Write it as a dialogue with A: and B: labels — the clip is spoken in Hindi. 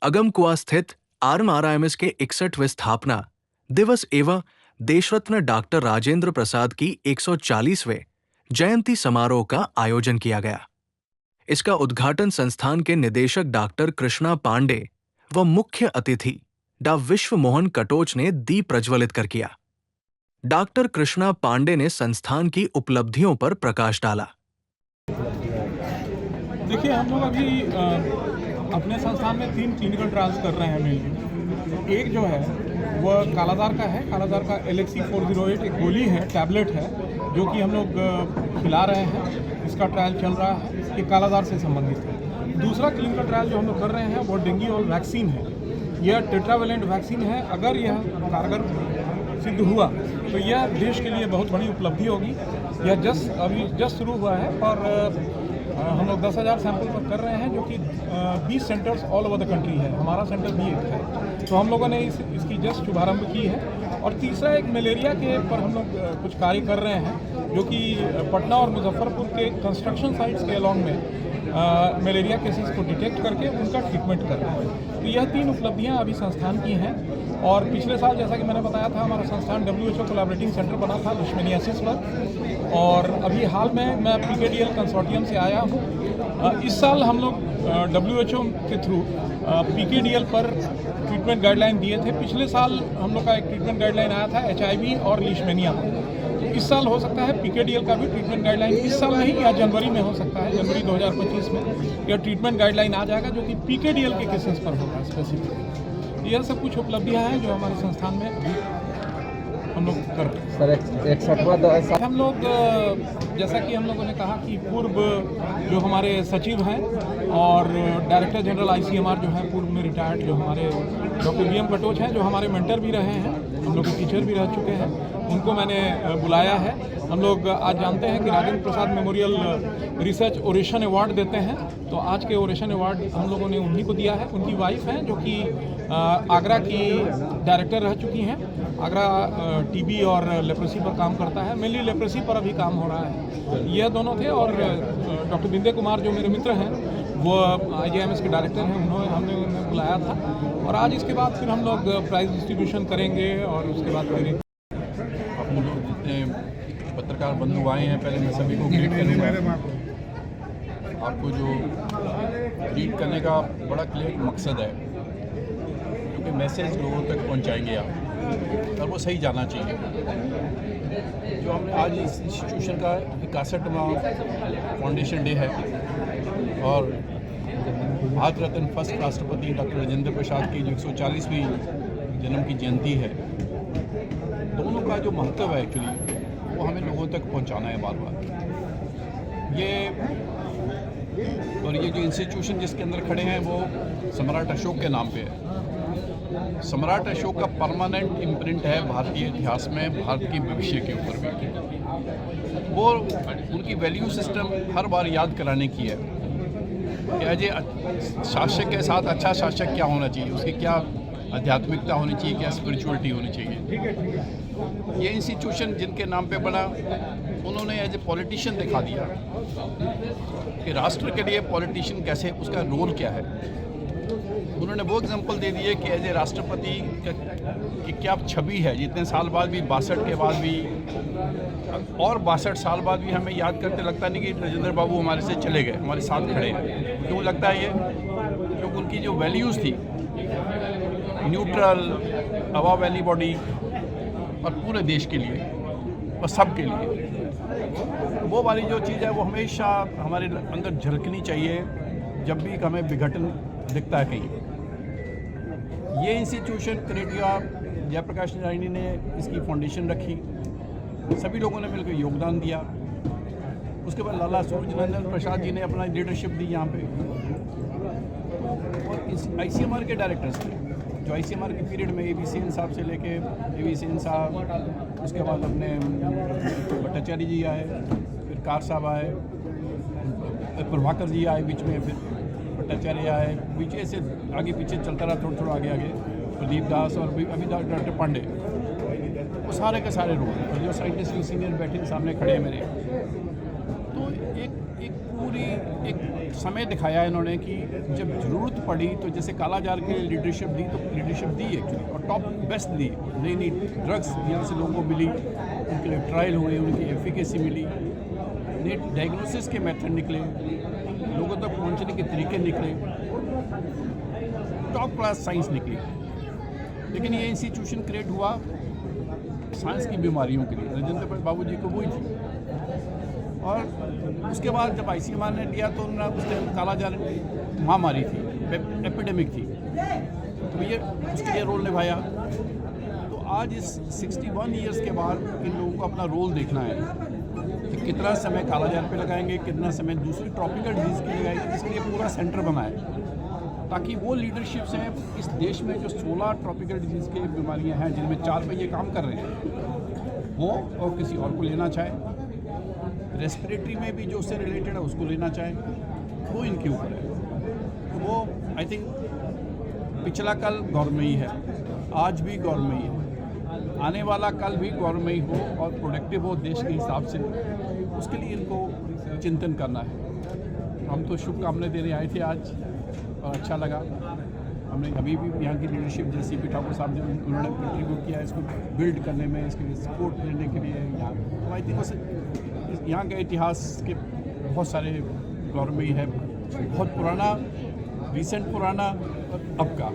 A: अगमकुआ स्थित RMRIMS के 61वें स्थापना दिवस एवं देशरत्न डॉक्टर राजेंद्र प्रसाद की 140वें जयंती समारोह का आयोजन किया गया। इसका उद्घाटन संस्थान के निदेशक डॉक्टर कृष्णा पांडे व मुख्य अतिथि डॉ विश्व मोहन कटोच ने दीप प्रज्वलित कर किया। डॉक्टर कृष्णा पांडे ने संस्थान की उपलब्धियों पर प्रकाश डाला।
B: देखिए, हम लोग अभी अपने संस्थान में 3 क्लिनिकल ट्रायल्स कर रहे हैं मेनली। एक जो है वह कालाजार का है। कालाजार का LXE408 एक गोली है, टैबलेट है, जो कि हम लोग खिला रहे हैं। इसका ट्रायल चल रहा है, ये कालाजार से संबंधित है। दूसरा क्लिनिकल ट्रायल जो हम लोग कर रहे हैं वो डेंगू वैक्सीन है। यह टेट्रावेलेंट वैक्सीन है। अगर यह कारगर सिद्ध हुआ तो यह देश के लिए बहुत बड़ी उपलब्धि होगी। यह जस्ट शुरू हुआ है और हम लोग 10,000 सैंपल पर कर रहे हैं, जो कि 20 centres all over the country है। हमारा सेंटर भी एक है, तो हम लोगों ने इसकी जस्ट शुभारंभ की है। और तीसरा एक मलेरिया के पर हम लोग कुछ कार्य कर रहे हैं, जो कि पटना और मुजफ्फरपुर के कंस्ट्रक्शन साइट्स के अलॉन्ग में मलेरिया केसेस को डिटेक्ट करके उनका ट्रीटमेंट कर रहे हैं। तो यह 3 उपलब्धियां अभी संस्थान की हैं। और पिछले साल जैसा कि मैंने बताया था, हमारा संस्थान WHO कोलैबोरेटिंग सेंटर बना था लिशमेनियासिस पर, और अभी हाल में मैं PKDL कंसोर्टियम से आया हूँ। इस साल हम लोग WHO के थ्रू PKDL पर ट्रीटमेंट गाइडलाइन दिए थे। पिछले साल हम लोग का एक ट्रीटमेंट गाइडलाइन आया था HIV और लिशमेनिया। इस साल हो सकता है PKDL का भी ट्रीटमेंट गाइडलाइन इस साल नहीं, या जनवरी में हो सकता है। जनवरी 2025 में यह ट्रीटमेंट गाइडलाइन आ जाएगा, जो कि PKDL के केसेस पर होगा स्पेसिफिक। यह सब कुछ उपलब्धियां हैं जो हमारे संस्थान में अभी हम लोग कर रहे हैं।
C: सर, 61वां
B: हम लोग, जैसा कि हम लोगों ने कहा कि पूर्व जो हमारे सचिव हैं और डायरेक्टर जनरल ICMR जो हैं, पूर्व में रिटायर्ड जो हमारे डॉक्टर BM कटोच हैं, जो हमारे मेंटर भी रहे हैं, हम लोग के टीचर भी रह चुके हैं, उनको मैंने बुलाया है। हम लोग आज जानते हैं कि Rajendra Prasad memorial research oration award देते हैं, तो आज के ओरेशन अवार्ड हम लोगों ने उन्हीं को दिया है। उनकी वाइफ हैं, जो कि आगरा की डायरेक्टर रह चुकी हैं। आगरा TB और लेप्रोसी पर काम करता है, मेनली लेप्रोसी पर अभी काम हो रहा है। यह दोनों थे। और डॉक्टर बिंदे कुमार जो मेरे मित्र हैं, वो IJMS के डायरेक्टर हैं, हमने उन्हें बुलाया था। और आज इसके बाद फिर हम लोग प्राइज डिस्ट्रीब्यूशन करेंगे और उसके बाद फिर
D: हम लोग जितने पत्रकार बंधु आए हैं, पहले मैं सभी को ग्रीट करूँगा। आपको जो ग्रीट करने का बड़ा क्लियर मकसद है, क्योंकि मैसेज लोगों तक पहुंचाएंगे आप, और वो सही जाना चाहिए। जो हमने आज इस इंस्टीट्यूशन का 61वां फाउंडेशन डे है, और भारत रत्न फर्स्ट राष्ट्रपति डॉक्टर राजेंद्र प्रसाद की जो 140वीं जन्म की जयंती है, दोनों का जो महत्व है एक्चुअली वो हमें लोगों तक पहुंचाना है बार बार। ये जो इंस्टीट्यूशन जिसके अंदर खड़े हैं वो सम्राट अशोक के नाम पे है। सम्राट अशोक का परमानेंट इम्प्रिंट है भारतीय इतिहास में, भारत के भविष्य के ऊपर भी। वो उनकी वैल्यू सिस्टम हर बार याद कराने की है कि अजय शासक के साथ अच्छा शासक क्या होना चाहिए, उसकी क्या आध्यात्मिकता होनी चाहिए, क्या स्पिरिचुअलिटी होनी चाहिए। ये इंस्टीट्यूशन जिनके नाम पे बना, उन्होंने एज ए पॉलिटिशियन दिखा दिया कि राष्ट्र के लिए पॉलिटिशियन कैसे, उसका रोल क्या है। उन्होंने वो एग्जांपल दे दिए कि एज ए राष्ट्रपति की क्या छवि है। जितने साल बाद भी, 62 के बाद भी और 62 साल बाद भी हमें याद करते लगता नहीं कि राजेंद्र बाबू हमारे से चले गए, हमारे साथ खड़े हैं। क्यों लगता है ये? क्योंकि उनकी जो वैल्यूज़ थी, न्यूट्रल, हवा वैली बॉडी, और पूरे देश के लिए और सब के लिए, वो वाली जो चीज़ है वो हमेशा हमारे अंदर झलकनी चाहिए जब भी हमें विघटन दिखता है कहीं। ये इंस्टीट्यूशन कनेडिया जयप्रकाश नारायणी ने इसकी फाउंडेशन रखी, सभी लोगों ने मिलकर योगदान दिया। उसके बाद लाला सूरजनंदन प्रसाद जी ने अपना लीडरशिप दी यहाँ पे, और इस ICMR के डायरेक्टर्स थे, जो ICMR के पीरियड में AB सेन साहब से लेके AB सेन साहब, उसके बाद अपने भट्टाचार्य जी आए, फिर कार साहब आए, प्रभाकर जी आए बीच में, फिर भट्टाचार्य आए, बीच से आगे पीछे चलता रहा, थोड़ा थोड़ा आगे आगे प्रदीप दास, और अभी डॉक्टर पांडे, वो सारे के सारे लोग, और जो साइंटिस्ट सीनियर बैठे सामने खड़े हैं मेरे। तो एक पूरी एक समय दिखाया इन्होंने कि जब ज़रूरत पड़ी तो जैसे कालाजार के लिए लीडरशिप दी, तो लीडरशिप दी एक्चुअली, और टॉप बेस्ट दी। नई नई ड्रग्स यहाँ से लोगों को मिली, उनके लिए ट्रायल हुए, उनकी एफिकेसी मिली, नए डायग्नोसिस के मेथड निकले, लोगों तक पहुँचने के तरीके निकले, टॉप क्लास साइंस निकली। लेकिन ये इंस्टीट्यूशन क्रिएट हुआ साइंस की बीमारियों के लिए, राजेंद्र प्रसाद बाबू जी को वही थी। और उसके बाद जब ICMR ने लिया तो उन्होंने उस टाइम कालाजार महामारी थी, एपिडेमिक थी, तो ये उसके लिए रोल निभाया। तो आज इस 61 ईयर्स के बाद इन लोगों को अपना रोल देखना है कि कितना समय कालाजार पे लगाएंगे, कितना समय दूसरी ट्रॉपिकल डिजीज़ की लगाएंगे। इसके लिए पूरा सेंटर बना है ताकि वो लीडरशिप्स हैं इस देश में जो 16 ट्रॉपिकल डिजीज़ की बीमारियां हैं जिनमें 4 पे ये काम कर रहे हैं, वो और किसी और को लेना चाहे, रेस्पिरेटरी में भी जो उससे रिलेटेड है उसको लेना चाहे, वो इनके ऊपर है। तो वो आई थिंक पिछला कल गौरवमयी है, आज भी गौरवमयी है, आने वाला कल भी गौरवमयी हो और प्रोडक्टिव हो देश के हिसाब से, उसके लिए इनको चिंतन करना है। हम तो शुभकामनाएं देने आए थे आज और अच्छा लगा। हमने अभी भी यहाँ की लीडरशिप जैसे CP ठाकुर साहब ने उन्होंने कंट्रीब्यूट किया इसको बिल्ड करने में, इसके लिए सपोर्ट देने के लिए यहाँ, तो आई थिंक यहाँ के इतिहास के बहुत सारे गौरवमयी है, बहुत पुराना, रिसेंट पुराना और अब का।